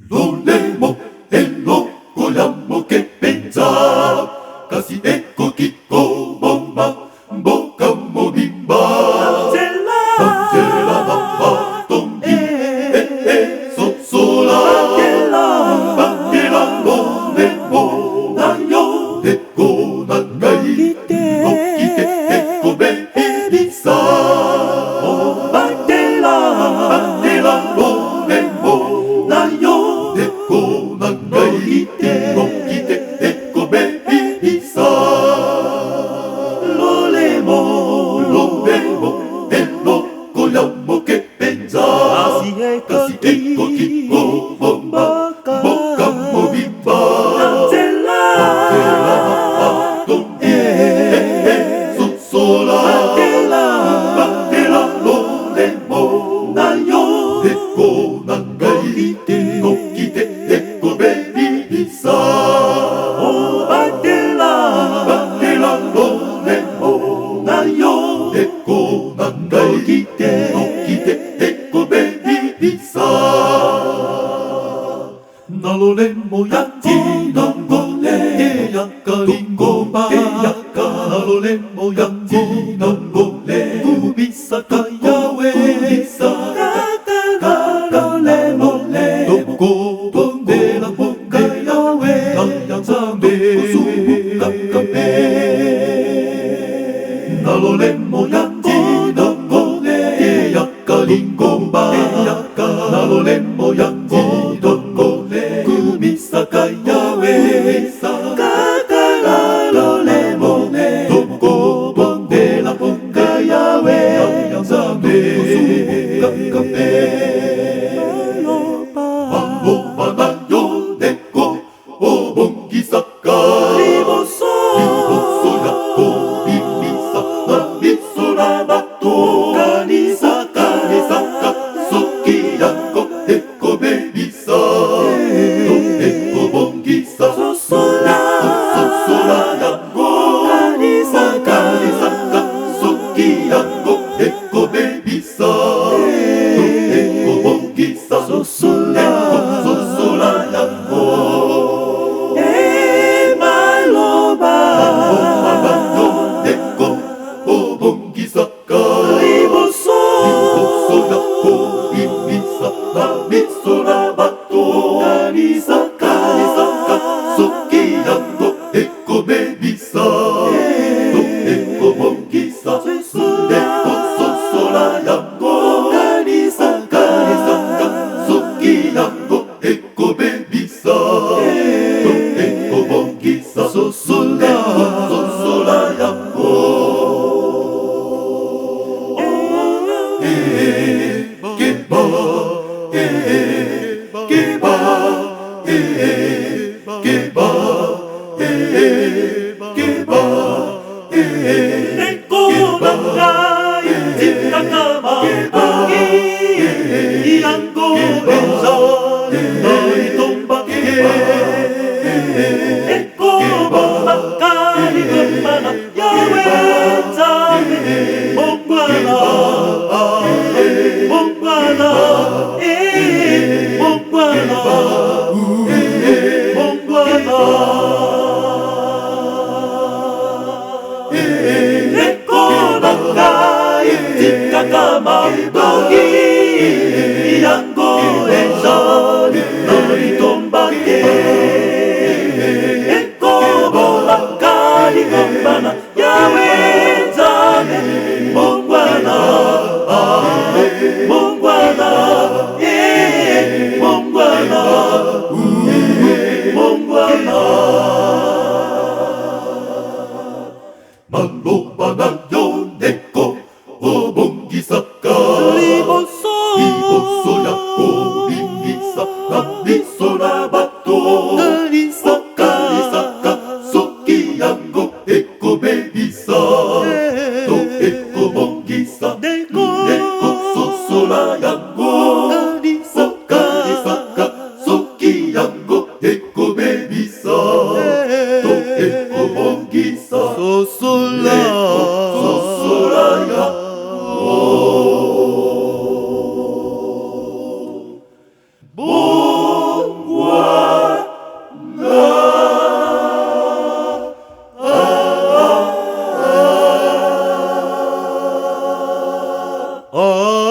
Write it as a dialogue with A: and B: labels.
A: Lo lemo e lo vogliamo che pensa, casi ecco chi bomba, bocamo bimba, Angela mamma tombi so sola, Angela lo lemo, naio e con angai, occhi te ecco ben bisa, Angela lo lemo, naio e con angai, occhi te ecco ben bisa, lo lemo e lo vogliamo che pensa, casi ecco chi bomba, bocamo bimba, Angela mamma tombi so sola, Angela lo lemo, naio e con angai, occhi te ecco ben bisa, Angela lo lemo, naio e con angai, occhi te ecco ben bisa, nalo lemmo yanti non golle yakkaringo ba yakka, nalo lemmo yanti non golle bisa kayawe bisa nalo lemmo toko bonde la bonga yawe nayang sambe sukakabe, nalo lemmo yanti non golle yakkaringo ba yakka, nalo lemmo yanti non golle bisa kayawe bisa nalo lemmo toko bonde la bonga yawe nayang sambe sukakabe, Maloba nayo neko obongi saka, Liboso yako bimisa namiso na bato, Kanisaka soki yako eko bebisa, no eko bongisa sosola yako, Kanisaka soki yako eko bebisa, no eko bongisa sosola yako, maloba nayo neko obongi saka, Liboso yako bimisa namiso na bato, Kanisaka soki yako eko bebisa, no eko bongisa sosola yako, Kanisaka soki yako eko bebisa, no eko bongisa sosola yako. Neko bangai jikakama iango enza noi tombake, Neko bangai gumana yawe zame mongwana mongwana Neko bangai jikakama iango enza noi tombake, Neko bangai gumana yawe zame mongwana mongwana Maloba nayo neko obongi saka, Liboso yako bimisa namiso na bato, Kanisaka soki yango eko bebisa, no eko bongisa neko sosola yango, Kanisaka soki yango eko bebisa, no eko bongisa sosola yango. あ